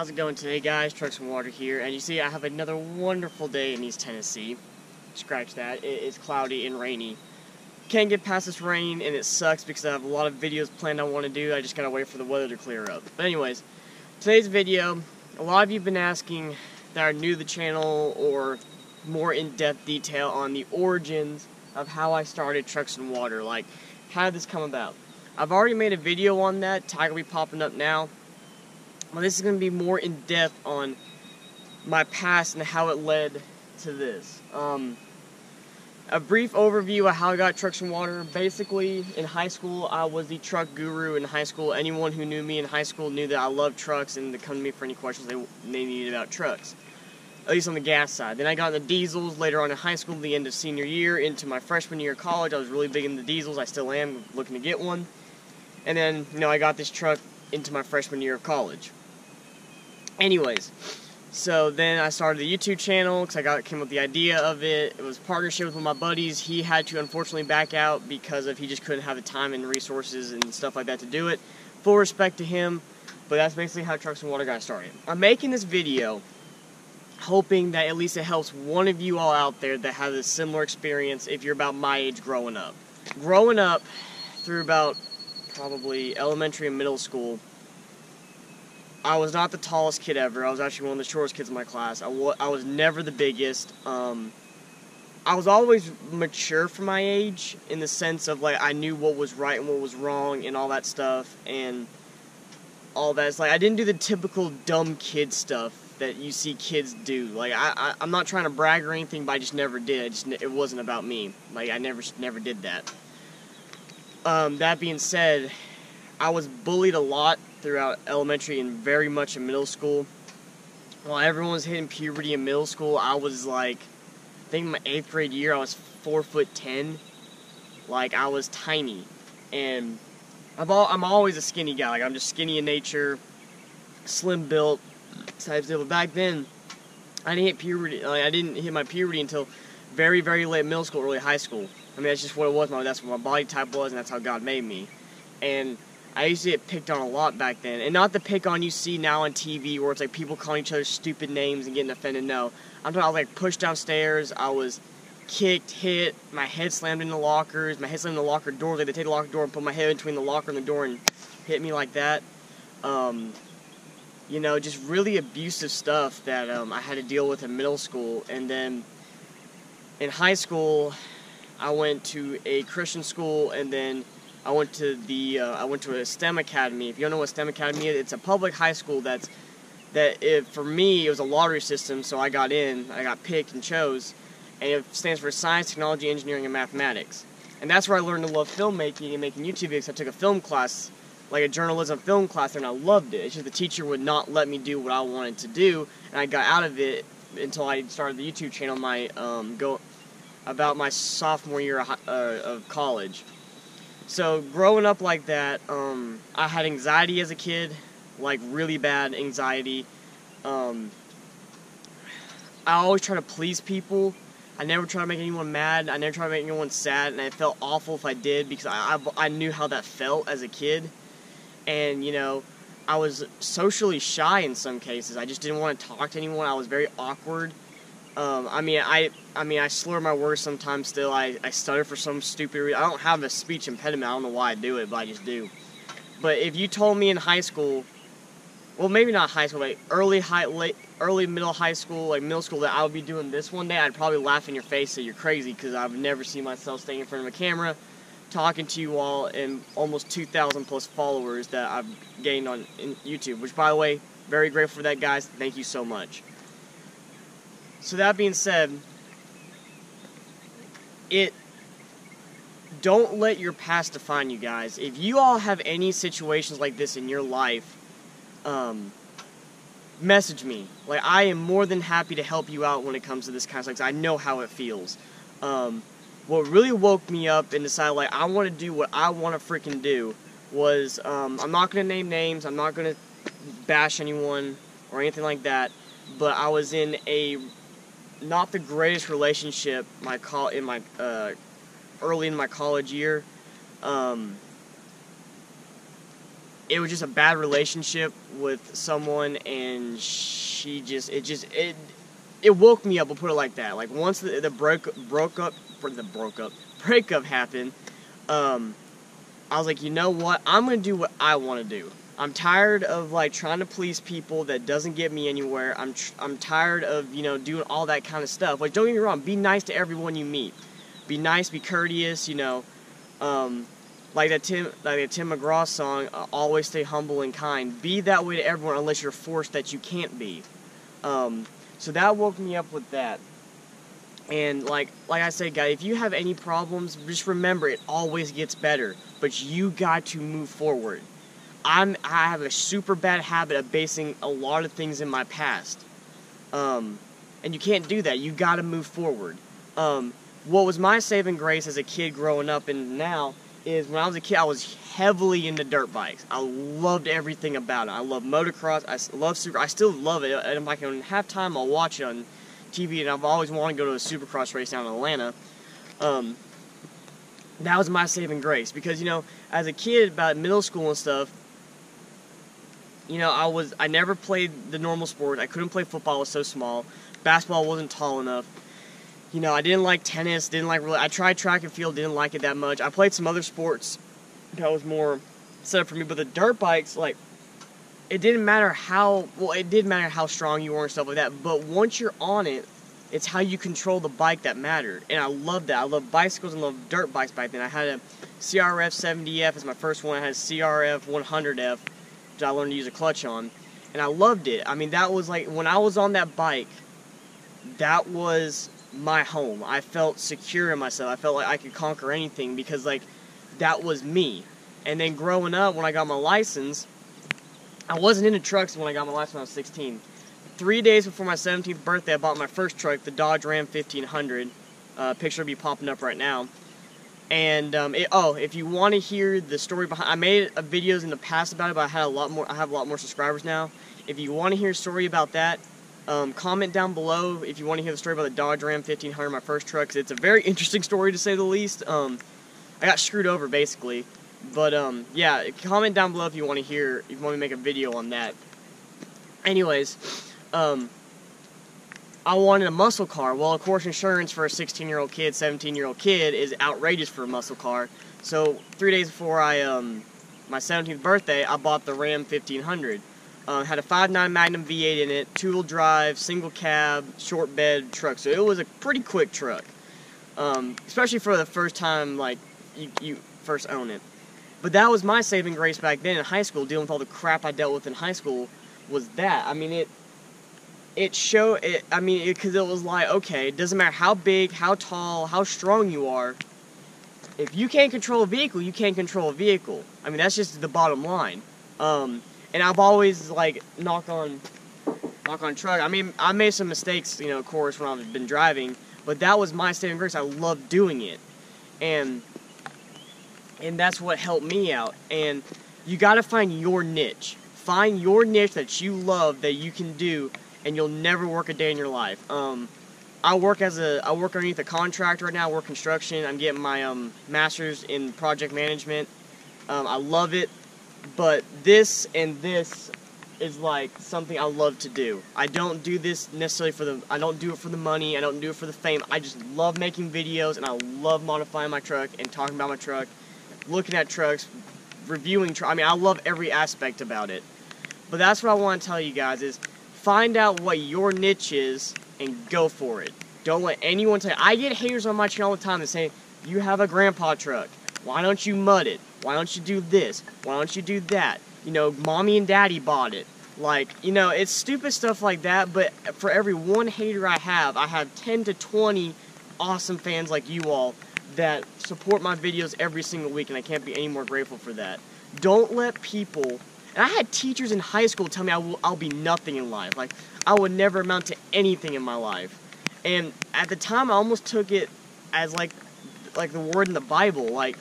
How's it going today, guys? Trucks and Water here, and you see I have another wonderful day in East Tennessee. Scratch that. It is cloudy and rainy. Can't get past this rain, and it sucks because I have a lot of videos planned I want to do. I just gotta wait for the weather to clear up. But anyways, today's video, a lot of you have been asking that are new to the channel or more in-depth detail on the origins of how I started Trucks and Water. Like, how did this come about? I've already made a video on that. Tag will be popping up now. Well, this is going to be more in-depth on my past and how it led to this. A brief overview of how I got Trucks and Water. Basically, in high school, I was the truck guru in high school. Anyone who knew me in high school knew that I loved trucks and to come to me for any questions they needed about trucks. At least on the gas side. Then I got into diesels later on in high school, the end of senior year, into my freshman year of college. I was really big into diesels. I still am, looking to get one. And then, I got this truck into my freshman year of college. Anyways, so then I started the YouTube channel because I came up with the idea of it. It was a partnership with one of my buddies. He had to unfortunately back out because he just couldn't have the time and resources and stuff like that to do it. Full respect to him, but that's basically how Trucks and Water got started. I'm making this video hoping that at least it helps one of you all out there that has a similar experience if you're about my age growing up. Growing up through about probably elementary and middle school, I was not the tallest kid ever. I was actually one of the shortest kids in my class. I was never the biggest. I was always mature for my age in the sense of, like, I knew what was right and what was wrong and all that stuff and all that. It's like I didn't do the typical dumb kid stuff that you see kids do. Like, I'm not trying to brag or anything, but I just never did. It wasn't about me. Like, I never did that. That being said, I was bullied a lot throughout elementary and very much in middle school. While everyone was hitting puberty in middle school, I was like, I think in my 8th grade year, I was 4'10". Like, I was tiny. And I'm always a skinny guy. Like, I'm just skinny in nature, slim built, type stuff. But back then, I didn't hit puberty. Like, I didn't hit my puberty until very, very late middle school, early high school. I mean, that's just what it was. That's what my body type was, and that's how God made me. And I used to get picked on a lot back then. And not the pick on you see now on TV where it's like people calling each other stupid names and getting offended. No. I'm talking, I was like pushed downstairs. I was kicked, hit, my head slammed into lockers. My head slammed into the locker doors. Like, they take the locker door and put my head between the locker and the door and hit me like that. Just really abusive stuff that I had to deal with in middle school. And then in high school, I went to a Christian school, and then I went to a STEM academy. If you don't know what STEM academy is, it's a public high school for me, it was a lottery system, so I got in, I got picked and chose, and it stands for Science, Technology, Engineering, and Mathematics. And that's where I learned to love filmmaking and making YouTube videos. I took a film class, like a journalism film class, and I loved it. It's just the teacher would not let me do what I wanted to do, and I got out of it until I started the YouTube channel about my sophomore year of college. So, growing up like that, I had anxiety as a kid, like really bad anxiety. I always try to please people. I never try to make anyone mad. I never try to make anyone sad, and I felt awful if I did because I knew how that felt as a kid. And, I was socially shy in some cases. I just didn't want to talk to anyone. I was very awkward. I slur my words sometimes still. I stutter for some stupid reason. I don't have a speech impediment. I don't know why I do it, but I just do. But if you told me in high school, well, maybe not high school, like early middle high school, like middle school, that I would be doing this one day, I'd probably laugh in your face that you're crazy because I've never seen myself standing in front of a camera talking to you all and almost 2,000 plus followers that I've gained on YouTube, which, by the way, very grateful for that, guys. Thank you so much. So that being said, don't let your past define you, guys. If you all have any situations like this in your life, message me. Like, I am more than happy to help you out when it comes to this kind of stuff, 'cause I know how it feels. What really woke me up and decided, like, I want to do what I want to freaking do was, I'm not going to name names, I'm not going to bash anyone or anything like that, but I was in not the greatest relationship early in my college year. it was just a bad relationship with someone, and it woke me up. We'll put it like that. Like once the breakup happened, I was like, you know what? I'm gonna do what I want to do. I'm tired of like trying to please people that doesn't get me anywhere. I'm tired of doing all that kind of stuff. Like don't get me wrong, be nice to everyone you meet. Be nice, be courteous. Like that Tim McGraw song, always stay humble and kind. Be that way to everyone unless you're forced that you can't be. So that woke me up with that. And like I said, guys, if you have any problems, just remember it always gets better. But you got to move forward. I have a super bad habit of basing a lot of things in my past. And you can't do that. You got to move forward. What was my saving grace as a kid growing up and now is when I was a kid, I was heavily into dirt bikes. I loved everything about it. I love motocross. I still love it. And if I can have time, I'll watch it on TV. And I've always wanted to go to a supercross race down in Atlanta. That was my saving grace because as a kid, about middle school and stuff, I never played the normal sport. I couldn't play football. I was so small. Basketball wasn't tall enough. I didn't like tennis. I tried track and field. Didn't like it that much. I played some other sports that was more set up for me. But the dirt bikes, like, it didn't matter how. Well, it did matter how strong you were and stuff like that. But once you're on it, it's how you control the bike that mattered. And I loved that. I loved bicycles and loved dirt bikes back then. I had a CRF 70F as my first one. I had a CRF 100F. I learned to use a clutch on, and I loved it. I mean, that was like, when I was on that bike, that was my home. I felt secure in myself. I felt like I could conquer anything because, like, that was me. And then growing up, when I got my license, I wasn't into trucks when I got my license when I was 16. 3 days before my 17th birthday, I bought my first truck, the Dodge Ram 1500. Picture will be popping up right now. And if you want to hear the story behind, I made videos in the past about it, but I have a lot more subscribers now. If you want to hear a story about that, comment down below if you want to hear the story about the Dodge Ram 1500, my first truck. 'Cause it's a very interesting story to say the least. I got screwed over basically, but yeah, comment down below if you want to hear, if you want me to make a video on that. Anyways, I wanted a muscle car. Well, of course, insurance for a 16-year-old kid, 17-year-old kid is outrageous for a muscle car. So 3 days before my 17th birthday, I bought the Ram 1500. Had a 5.9 Magnum V8 in it, two-wheel drive, single cab, short bed truck. So it was a pretty quick truck, especially for the first time, like you first own it. But that was my saving grace back then in high school, dealing with all the crap I dealt with in high school. Was that? I mean, because it was like, okay, it doesn't matter how big, how tall, how strong you are. If you can't control a vehicle, you can't control a vehicle. I mean, that's just the bottom line. And I've always, like, knock on truck. I mean, I made some mistakes, of course, when I've been driving, but that was my saving grace. I loved doing it. And that's what helped me out. And you got to find your niche. Find your niche that you love, that you can do, and you'll never work a day in your life. I work underneath a contractor right now. I work construction. I'm getting my master's in project management. I love it, but this is like something I love to do. I don't do this necessarily I don't do it for the money. I don't do it for the fame. I just love making videos, and I love modifying my truck and talking about my truck, looking at trucks, reviewing trucks. I mean, I love every aspect about it. But that's what I want to tell you guys is, find out what your niche is and go for it. Don't let anyone tell you. I get haters on my channel all the time that say, you have a grandpa truck. Why don't you mud it? Why don't you do this? Why don't you do that? Mommy and daddy bought it. Like, it's stupid stuff like that, but for every one hater I have 10 to 20 awesome fans like you all that support my videos every single week, and I can't be any more grateful for that. Don't let people... And I had teachers in high school tell me I'll be nothing in life. Like, I would never amount to anything in my life. And at the time, I almost took it as like the word in the Bible. Like,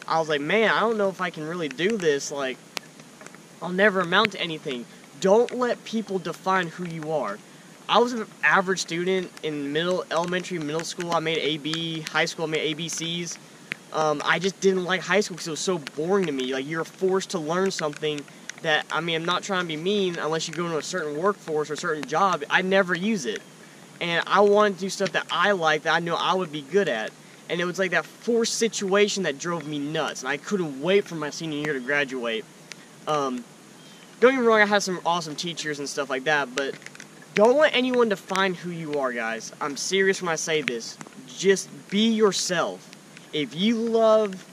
I was like, man, I don't know if I can really do this. Like, I'll never amount to anything. Don't let people define who you are. I was an average student in elementary, middle school. I made AB. High school, I made ABCs. I just didn't like high school because it was so boring to me. Like, you're forced to learn something that, I mean, I'm not trying to be mean, unless you go into a certain workforce or a certain job, I never use it. And I wanted to do stuff that I like, that I know I would be good at. And it was like that forced situation that drove me nuts, and I couldn't wait for my senior year to graduate. Don't get me wrong, I had some awesome teachers and stuff like that, but don't let anyone define who you are, guys. I'm serious when I say this. Just be yourself. If you love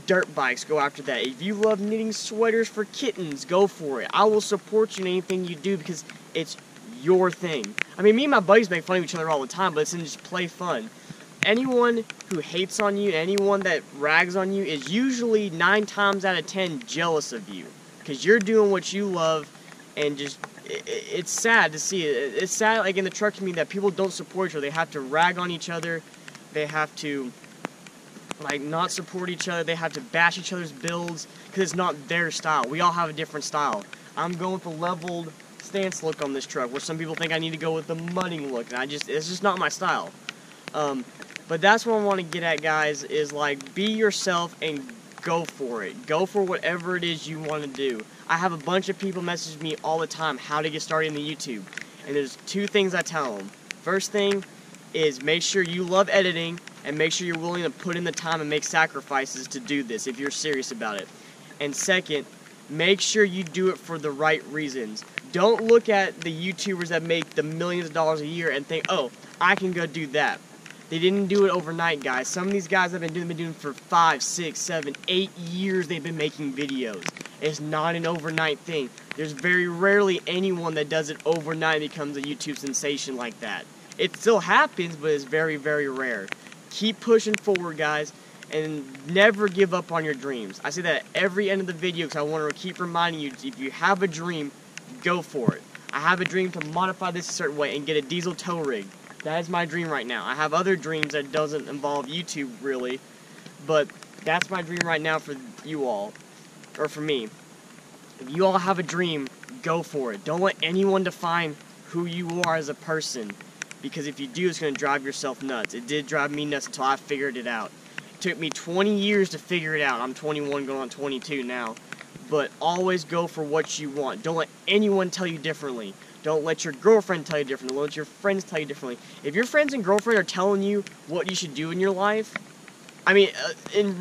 dirt bikes, go after that. If you love knitting sweaters for kittens, go for it. I will support you in anything you do because it's your thing. I mean, me and my buddies make fun of each other all the time, but it's in just play fun. Anyone who hates on you, anyone that rags on you, is usually 9 times out of 10 jealous of you. Because you're doing what you love, and just, it's sad to see it. It's sad, like, in the truck community that people don't support each other. They have to rag on each other. They have to, like, not support each other. They have to bash each other's builds because it's not their style. We all have a different style. I'm going with the leveled stance look on this truck, where some people think I need to go with the mudding look, and it's just not my style. But that's what I want to get at, guys, is, like, be yourself and go for it. Go for whatever it is you want to do. I have a bunch of people message me all the time how to get started in the YouTube. And there's 2 things I tell them. First thing is make sure you love editing and make sure you're willing to put in the time and make sacrifices to do this if you're serious about it. And second, make sure you do it for the right reasons. Don't look at the YouTubers that make the millions of dollars a year and think, oh, I can go do that. They didn't do it overnight, guys. Some of these guys have been doing for 5, 6, 7, 8 years they've been making videos. It's not an overnight thing. There's very rarely anyone that does it overnight and becomes a YouTube sensation like that. It still happens, but it's very, very rare. Keep pushing forward, guys, and never give up on your dreams. I say that at every end of the video because I want to keep reminding you, if you have a dream, go for it. I have a dream to modify this a certain way and get a diesel tow rig. That is my dream right now. I have other dreams that doesn't involve YouTube, really, but that's my dream right now for you all, or for me. If you all have a dream, go for it. Don't let anyone define who you are as a person, because if you do, it's going to drive yourself nuts. It did drive me nuts until I figured it out. It took me 20 years to figure it out. I'm 21 going on 22 now. But always go for what you want. Don't let anyone tell you differently. Don't let your girlfriend tell you differently. Don't let your friends tell you differently. If your friends and girlfriend are telling you what you should do in your life, I mean,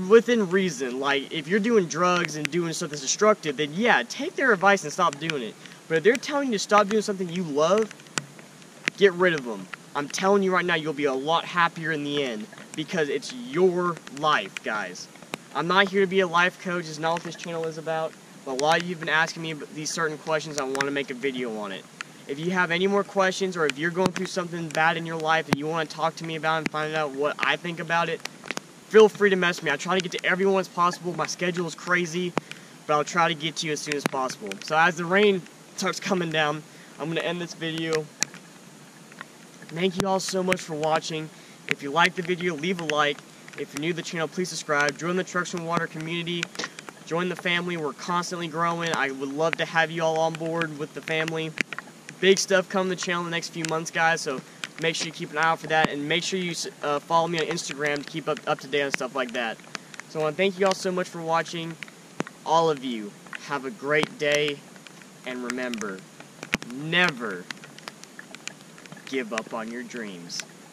within reason, like, if you're doing drugs and doing stuff that's destructive, then yeah, take their advice and stop doing it. But if they're telling you to stop doing something you love, get rid of them. I'm telling you right now, you'll be a lot happier in the end, because it's your life, guys. I'm not here to be a life coach. It's not what this channel is about. But a lot of you have been asking me these certain questions. I want to make a video on it. If you have any more questions, or if you're going through something bad in your life that you want to talk to me about and find out what I think about it, feel free to message me. I try to get to everyone as possible. My schedule is crazy, but I'll try to get to you as soon as possible. So as the rain starts coming down, I'm going to end this video. Thank you all so much for watching. If you liked the video, leave a like. If you're new to the channel, please subscribe. Join the Trucks and Water community. Join the family. We're constantly growing. I would love to have you all on board with the family. Big stuff coming to the channel in the next few months, guys, so make sure you keep an eye out for that, and make sure you follow me on Instagram to keep up to date on stuff like that. So I want to thank you all so much for watching. All of you, have a great day, and remember, never give up on your dreams.